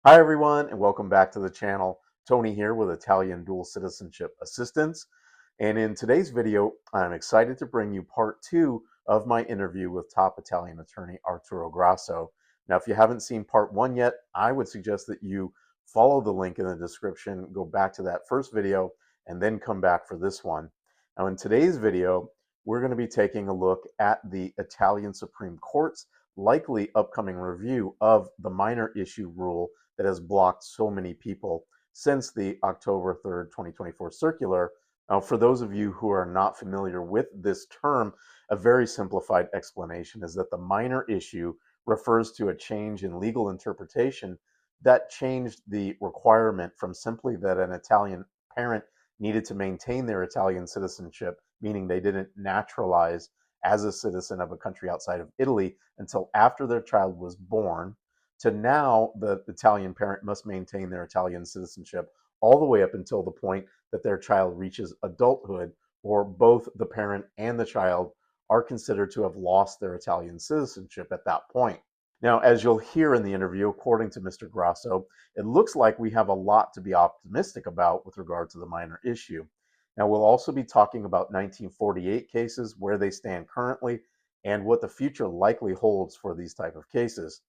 Hi everyone, and welcome back to the channel. Tony here with Italian Dual Citizenship Assistance. And in today's video, I'm excited to bring you part 2 of my interview with top Italian attorney Arturo Grasso. Now, if you haven't seen part 1 yet, I would suggest that you follow the link in the description, go back to that first video, and then come back for this one. Now, in today's video, we're going to be taking a look at the Italian Supreme Court's likely upcoming review of the minor issue rule that has blocked so many people since the October 3rd, 2024 circular. Now, for those of you who are not familiar with this term, a very simplified explanation is that the minor issue refers to a change in legal interpretation that changed the requirement from simply that an Italian parent needed to maintain their Italian citizenship, meaning they didn't naturalize as a citizen of a country outside of Italy until after their child was born, to now the Italian parent must maintain their Italian citizenship all the way up until the point that their child reaches adulthood, or both the parent and the child are considered to have lost their Italian citizenship at that point. Now, as you'll hear in the interview, according to Mr. Grasso, it looks like we have a lot to be optimistic about with regard to the minor issue. Now, we'll also be talking about 1948 cases, where they stand currently, and what the future likely holds for these type of cases.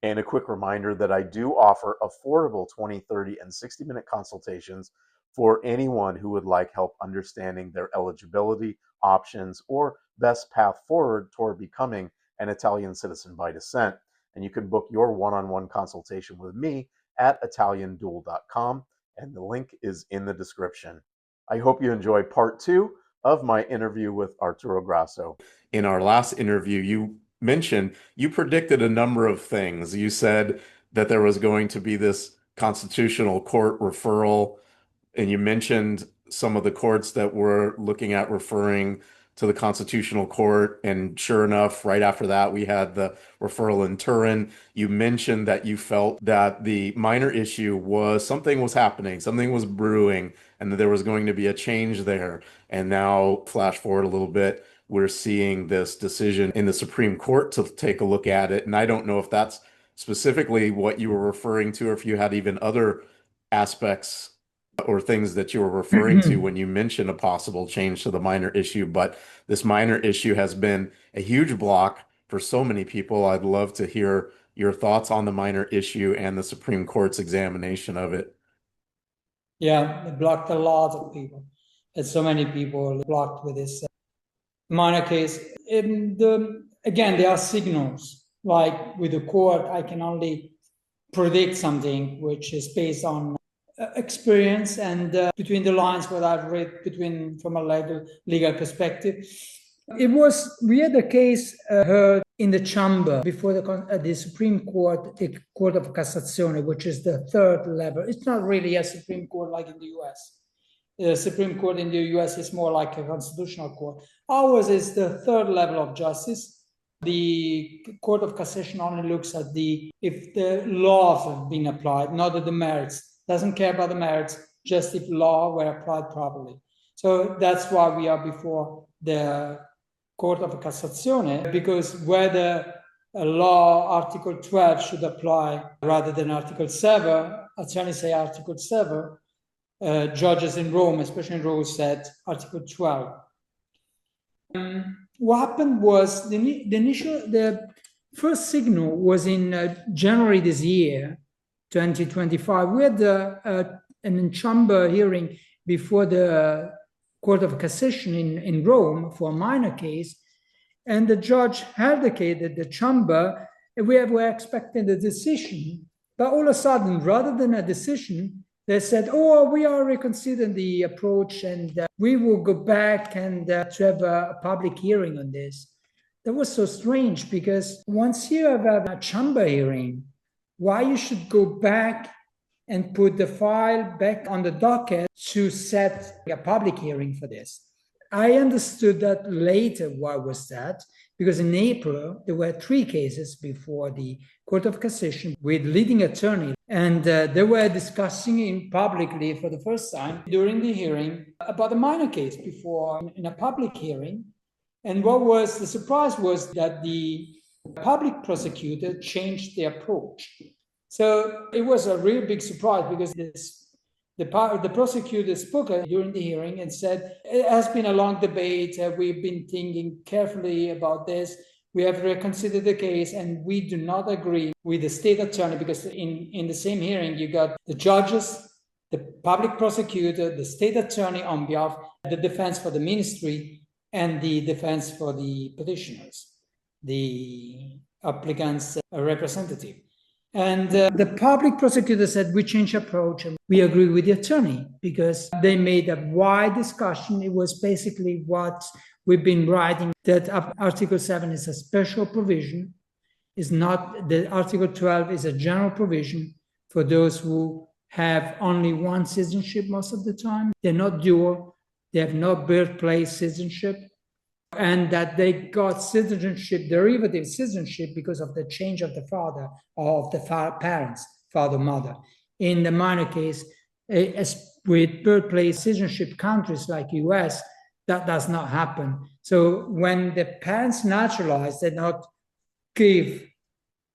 And a quick reminder that I do offer affordable 20, 30, and 60-minute consultations for anyone who would like help understanding their eligibility, options, or best path forward toward becoming an Italian citizen by descent. And you can book your one-on-one consultation with me at italiandual.com, and the link is in the description. I hope you enjoy part 2 of my interview with Arturo Grasso. In our last interview, you predicted a number of things. You said that there was going to be this constitutional court referral, and you mentioned some of the courts that were looking at referring to the constitutional court, and sure enough, right after that, we had the referral in Turin. You mentioned that you felt that the minor issue was something was happening, something was brewing, and that there was going to be a change there. And now, flash forward a little bit, we're seeing this decision in the Supreme Court to take a look at it. And I don't know if that's specifically what you were referring to, or if you had even other aspects or things that you were referring to when you mentioned a possible change to the minor issue. But this minor issue has been a huge block for so many people. I'd love to hear your thoughts on the minor issue and the Supreme Court's examination of it. Yeah, it blocked a lot of people. And so many people blocked with this minor case. Again, there are signals. Like with the court, I can only predict something which is based on experience and between the lines, what I've read from a legal perspective. We had a case heard in the chamber before the Supreme Court, the Court of Cassazione, which is the third level. It's not really a Supreme Court like in the US. The Supreme Court in the US is more like a constitutional court. Ours is the third level of justice. The Court of Cassation only looks at if the laws have been applied, not at the merits. Doesn't care about the merits, just if law were applied properly. So that's why we are before the Court of Cassazione, because whether a law, Article 12, should apply rather than Article 7, attorneys say Article 7, judges in Rome, especially in Rome, said Article 12. What happened was the first signal was in January this year, 2025. We had an chamber hearing before the Court of Cassation in Rome for a minor case, and the judge held the case at the chamber, and we were expecting a decision, but all of a sudden, rather than a decision, they said, oh, we are reconsidering the approach, and we will go back and to have a public hearing on this. That was so strange, because once you have a chamber hearing, why you should go back and put the file back on the docket to set a public hearing for this? I understood that later. Why was that? Because in April, there were 3 cases before the Court of Cassation with leading attorneys, and they were discussing publicly for the first time during the hearing about a minor case before in a public hearing. And what was the surprise was that the public prosecutor changed the approach. So it was a real big surprise because the prosecutor spoke during the hearing and said, it has been a long debate. We've been thinking carefully about this. We have reconsidered the case and we do not agree with the state attorney, because in the same hearing, you got the judges, the public prosecutor, the state attorney on behalf, the defense for the ministry, and the defense for the petitioners, the applicants' representative. And the public prosecutor said, we change approach and we agree with the attorney, because they made a wide discussion. It was basically what we've been writing, that Article 7 is a special provision, is not, the Article 12 is a general provision for those who have only one citizenship most of the time. They're not dual, they have no birthplace citizenship, and that they got citizenship, derivative citizenship, because of the change of the father or of the parents, father, mother. In the minor case, as with birthplace citizenship countries like US, that does not happen. So when the parents naturalize, they not give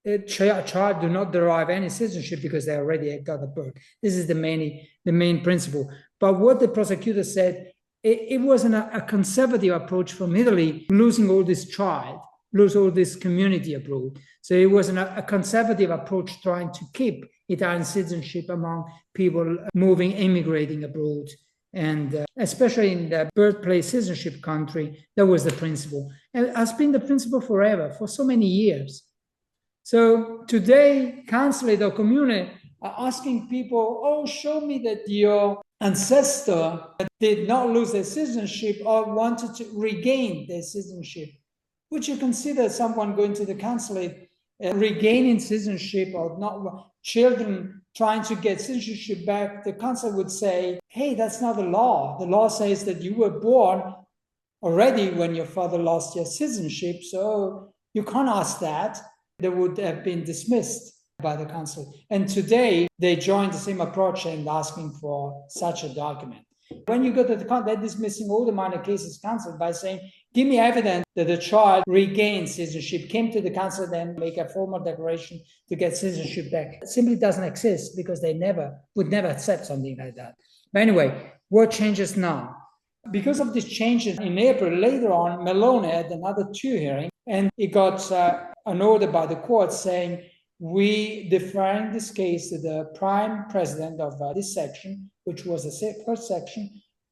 a child, do not derive any citizenship because they already got a birth. This is the main principle. But what the prosecutor said, it wasn't a conservative approach from Italy, losing all this child, lose all this community abroad. So it wasn't a conservative approach trying to keep Italian citizenship among people moving, immigrating abroad. And especially in the birthplace citizenship country, that was the principle. And it has been the principle forever, for so many years. So today, Consulate or Comune are asking people, oh, show me that your ancestor did not lose their citizenship or wanted to regain their citizenship. Would you consider someone going to the consulate regaining citizenship, or not, children trying to get citizenship back? The consulate would say, hey, that's not the law. The law says that you were born already when your father lost your citizenship, so you can't ask that. They would have been dismissed by the consulate. And today, they joined the same approach and asking for such a document. When you go to the consulate, they're dismissing all the minor cases consulate by saying, give me evidence that the child regained citizenship, came to the consulate and make a formal declaration to get citizenship back. It simply doesn't exist, because they would never accept something like that. But anyway, what changes now? Because of these changes in April, later on, Meloni had another 2 hearings, and he got an order by the court saying, we deferring this case to the prime president of this section, which was the first section,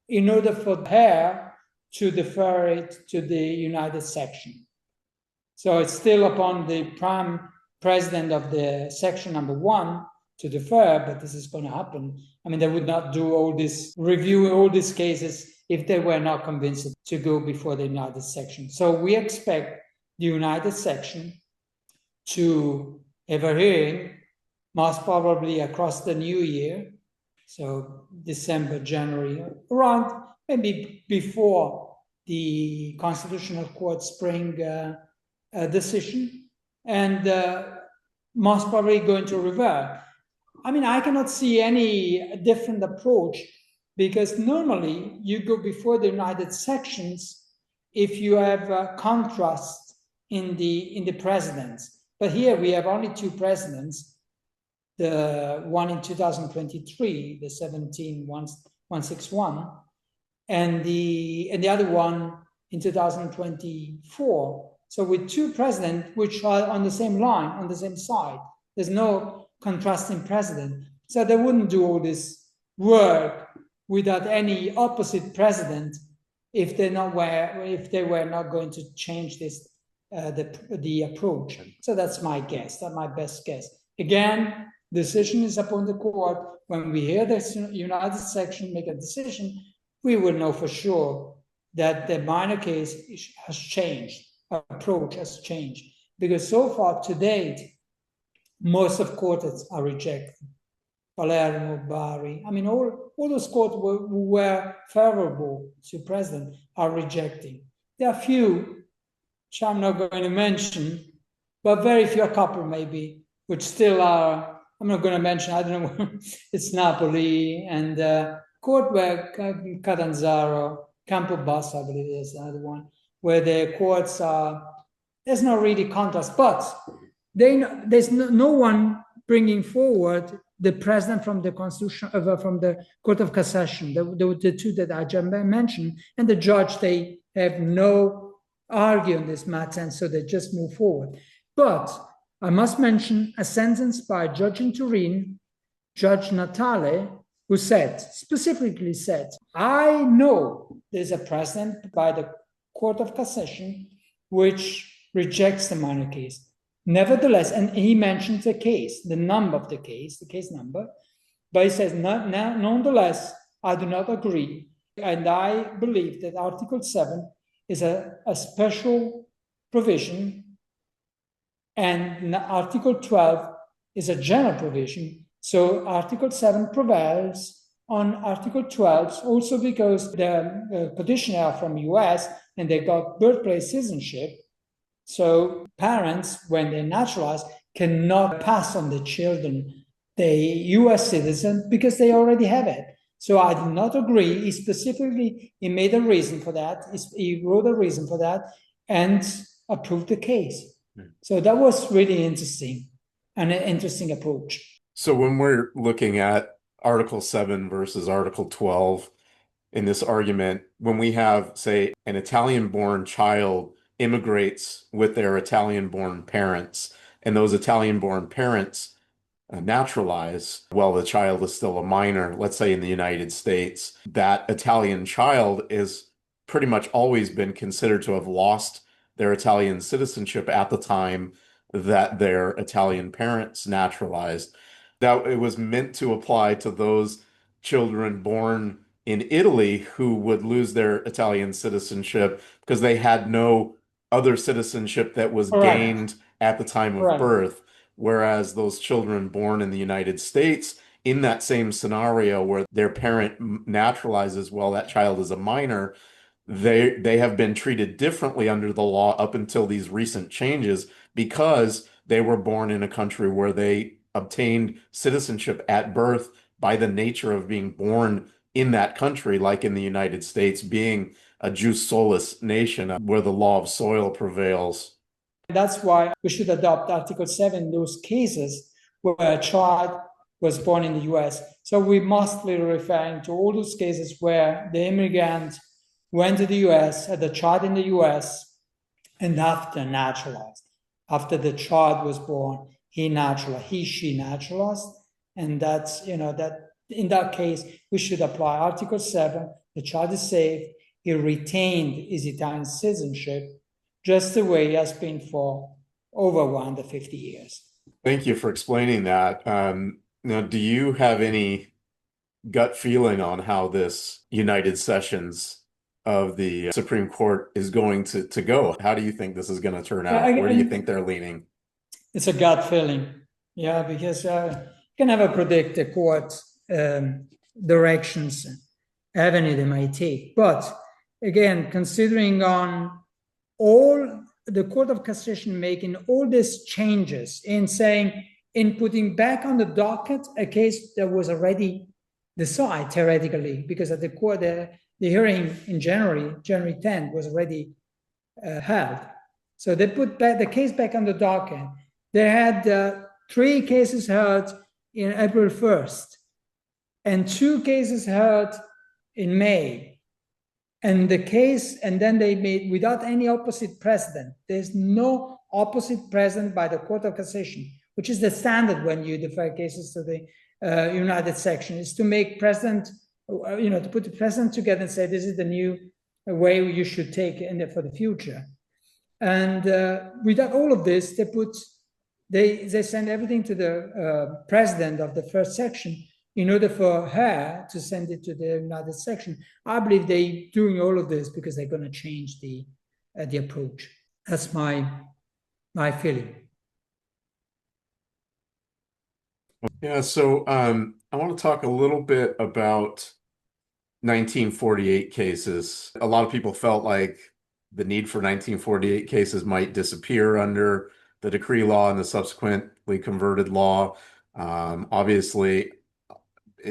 in order for her to defer it to the United Section. So it's still upon the prime president of the section number 1 to defer, but this is going to happen. I mean, they would not do all this, review all these cases if they were not convinced to go before the United Section. So we expect the United Section to have a hearing, most probably across the new year, so December, January, around maybe before the Constitutional Court spring decision, and most probably going to revert. I mean, I cannot see any different approach, because normally you go before the United Sections if you have a contrast in the presidents. But here we have only 2 presidents, the one in 2023, the 17161, and the other one in 2024. So with 2 presidents which are on the same line, on the same side, there's no contrasting president. So they wouldn't do all this work without any opposite president if they were not going to change this the approach. So that's my guess, that's my best guess. Again, decision is upon the court. When we hear the United Section make a decision, we will know for sure that the minor case has changed, approach has changed. Because so far to date, most of courts are rejected. Palermo, Bari, I mean, all those courts who were favorable to president are rejecting. There are few, which I'm not going to mention, but very few, a couple maybe, which still are, I'm not going to mention, I don't know, it's Napoli, and court where Catanzaro, Campobasso, I believe there's another one, where the courts are, there's no really contrast, but there's no one bringing forward the president from the Constitution, from the Court of Cassation, the two that I just mentioned, and the judge, they have no argue on this matter, and so they just move forward. But I must mention a sentence by a judge in Turin, Judge Natale, who specifically said, I know there's a precedent by the Court of Cassation which rejects the minor case. Nevertheless, and he mentions the case, the number of the case number, but he says, nonetheless, I do not agree. And I believe that Article 7 is a special provision, and Article 12 is a general provision. So Article 7 prevails on Article 12, also because the petitioner are from US and they got birthplace citizenship. So parents, when they naturalize, cannot pass on the children the US citizen because they already have it. So I do not agree. He made a reason for that. He wrote a reason for that and approved the case. So that was really interesting, and an interesting approach. So when we're looking at Article 7 versus Article 12 in this argument, when we have, say, an Italian-born child immigrates with their Italian-born parents, and those Italian-born parents naturalize while the child is still a minor, let's say in the United States, that Italian child is pretty much always been considered to have lost their Italian citizenship at the time that their Italian parents naturalized. That it was meant to apply to those children born in Italy who would lose their Italian citizenship because they had no other citizenship that was gained at the time of birth. Whereas those children born in the United States, in that same scenario where their parent naturalizes while that child is a minor, they have been treated differently under the law up until these recent changes because they were born in a country where they obtained citizenship at birth by the nature of being born in that country, like in the United States, being a jus solis nation where the law of soil prevails. That's why we should adopt Article 7 in those cases where a child was born in the US. So we must be referring to all those cases where the immigrant went to the US, had a child in the US, and after naturalized. After the child was born, she naturalized. And that's, that in that case, we should apply Article 7. The child is safe. He retained his Italian citizenship just the way he has been for over 150 years. Thank you for explaining that. Now, do you have any gut feeling on how this United Sessions of the Supreme Court is going to go? How do you think this is going to turn out? Where do you think they're leaning? It's a gut feeling, because you can never predict the court directions, avenue they might take. But again, considering on all the Court of Cassation making all these changes in putting back on the docket a case that was already decided theoretically, because at the court, the hearing in January 10th was already held. So they put the case back on the docket. They had 3 cases heard in April 1st and 2 cases heard in May. And then they made without any opposite precedent. There's no opposite precedent by the Court of Cassation, which is the standard when you defer cases to the United Section, is to make precedent, to put the precedent together and say, this is the new way you should take it for the future. And without all of this, they send everything to the president of the first section in order for her to send it to the United Section. I believe they're doing all of this because they're going to change the approach. That's my feeling. Yeah, so I want to talk a little bit about 1948 cases. A lot of people felt like the need for 1948 cases might disappear under the decree law and the subsequently converted law. Obviously,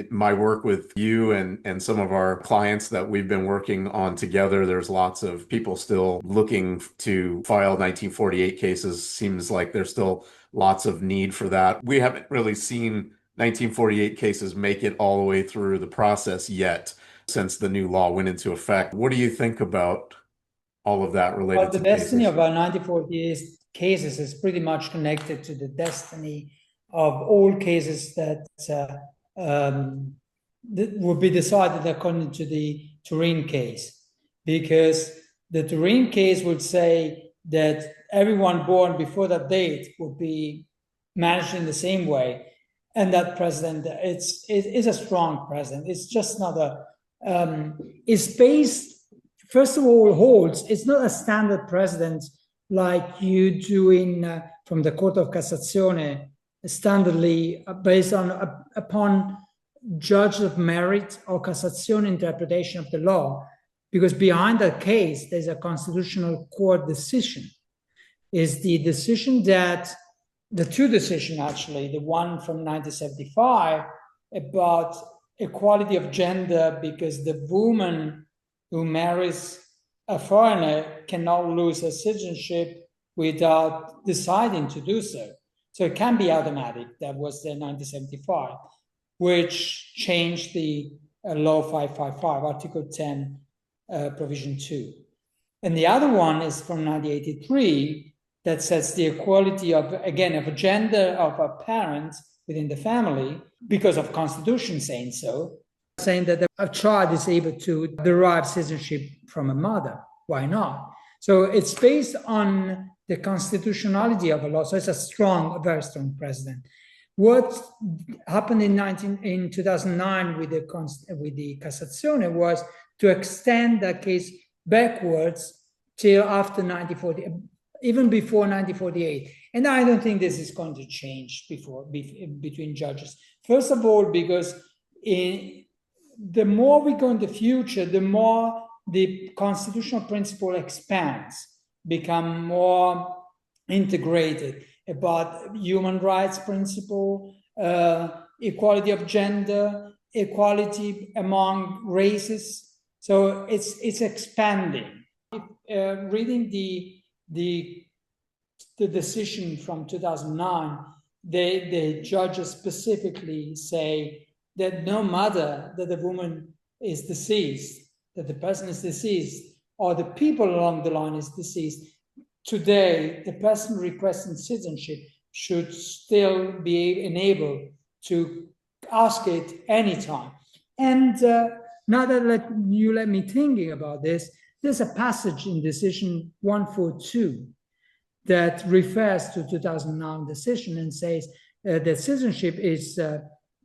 my work with you and some of our clients that we've been working on together, there's lots of people still looking to file 1948 cases. Seems like there's still lots of need for that. We haven't really seen 1948 cases make it all the way through the process yet since the new law went into effect. What do you think about all of that related Well, the to destiny cases? of our 1948 cases is pretty much connected to the destiny of all cases that would be decided according to the Turin case, because the Turin case would say that everyone born before that date would be managed in the same way, and that president it's a strong president. It's just not a it's based, first of all, holds. It's not a standard precedent like you do in from the Court of Cassazione, standardly based on upon judge of merit or Cassazione interpretation of the law, because behind that case there's a constitutional court decision. Is the decision that the two decisions actually, the one from 1975 about equality of gender, because the woman who marries a foreigner cannot lose her citizenship without deciding to do so. So it can be automatic. That was the 1975, which changed the Law 555, Article 10, Provision 2. And the other one is from 1983 that sets the equality of, again, of a gender of a parent within the family, because of Constitution saying so, saying that a child is able to derive citizenship from a mother. Why not? So it's based on the constitutionality of a law. So it's a very strong precedent. What happened in 2009 with the Cassazione was to extend that case backwards till after 1940, even before 1948. And I don't think this is going to change between judges. First of all, because the more we go in the future, the more the constitutional principle expands, become more integrated about human rights principle, equality of gender, equality among races. So it's expanding. Reading the decision from 2009, the judges specifically say that no matter that the woman is deceased, that the person is deceased, or the people along the line is deceased, today the person requesting citizenship should still be enabled to ask it anytime. And now that you let me thinking about this, there's a passage in decision 142 that refers to 2009 decision and says that citizenship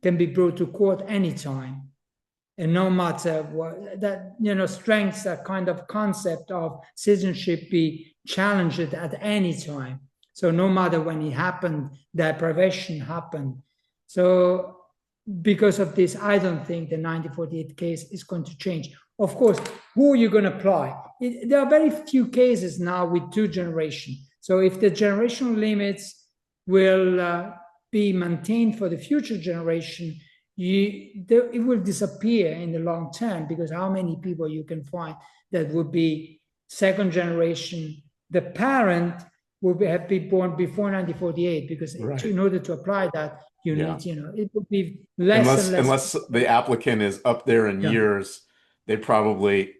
can be brought to court anytime, and no matter what, that strengthens that kind of concept of citizenship be challenged at any time. So no matter when it happened, deprivation happened. So because of this, I don't think the 1948 case is going to change. Of course, who are you going to apply? There are very few cases now with two generations. So if the generational limits will be maintained for the future generation, it will disappear in the long term, because how many people you can find that would be second generation? The parent will have been born before 1948, because Right. in order to apply that, you need, it would be less and less. Unless the applicant is up there in years, they probably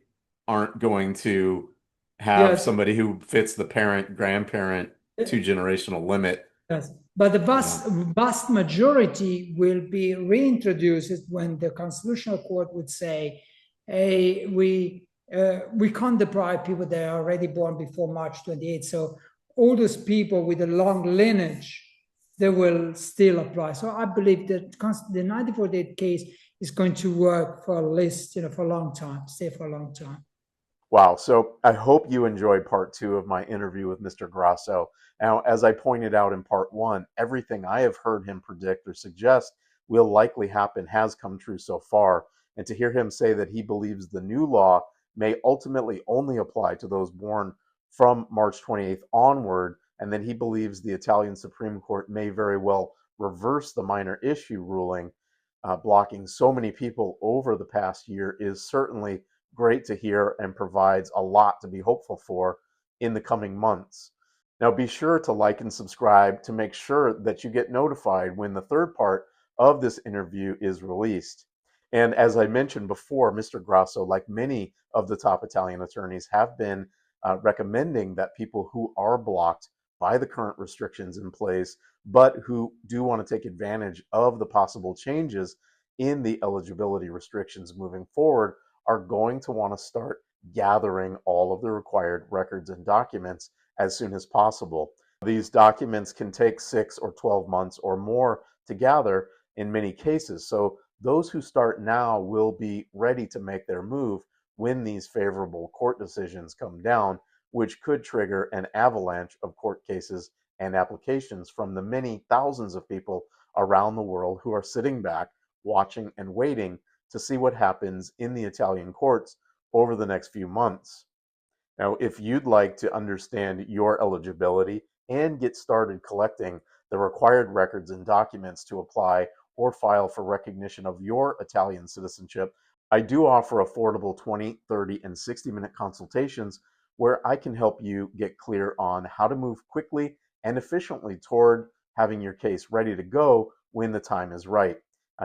aren't going to have somebody who fits the parent-grandparent two-generational limit. Yes, but the vast majority will be reintroduced when the Constitutional Court would say, hey, we can't deprive people that are already born before March 28. So all those people with a long lineage, they will still apply. So I believe that the 1948 case is going to work for at least, for a long time, stay for a long time. Wow. So I hope you enjoyed part 2 of my interview with Mr. Grasso. Now, as I pointed out in part 1, everything I have heard him predict or suggest will likely happen has come true so far. And to hear him say that he believes the new law may ultimately only apply to those born from March 28th onward, and then he believes the Italian Supreme Court may very well reverse the minor issue ruling, blocking so many people over the past year is certainly great to hear and provides a lot to be hopeful for in the coming months. Now, be sure to like and subscribe to make sure that you get notified when the third part of this interview is released. And as I mentioned before, Mr. Grasso, like many of the top Italian attorneys, have been recommending that people who are blocked by the current restrictions in place, but who do want to take advantage of the possible changes in the eligibility restrictions moving forward, are going to want to start gathering all of the required records and documents as soon as possible. These documents can take 6 or 12 months or more to gather in many cases. So those who start now will be ready to make their move when these favorable court decisions come down, which could trigger an avalanche of court cases and applications from the many thousands of people around the world who are sitting back, watching and waiting to see what happens in the Italian courts over the next few months. Now, if you'd like to understand your eligibility and get started collecting the required records and documents to apply or file for recognition of your Italian citizenship, I do offer affordable 20, 30, and 60-minute consultations where I can help you get clear on how to move quickly and efficiently toward having your case ready to go when the time is right.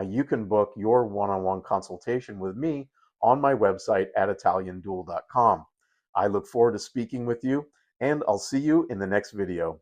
You can book your one-on-one consultation with me on my website at italiandual.com. I look forward to speaking with you, and I'll see you in the next video.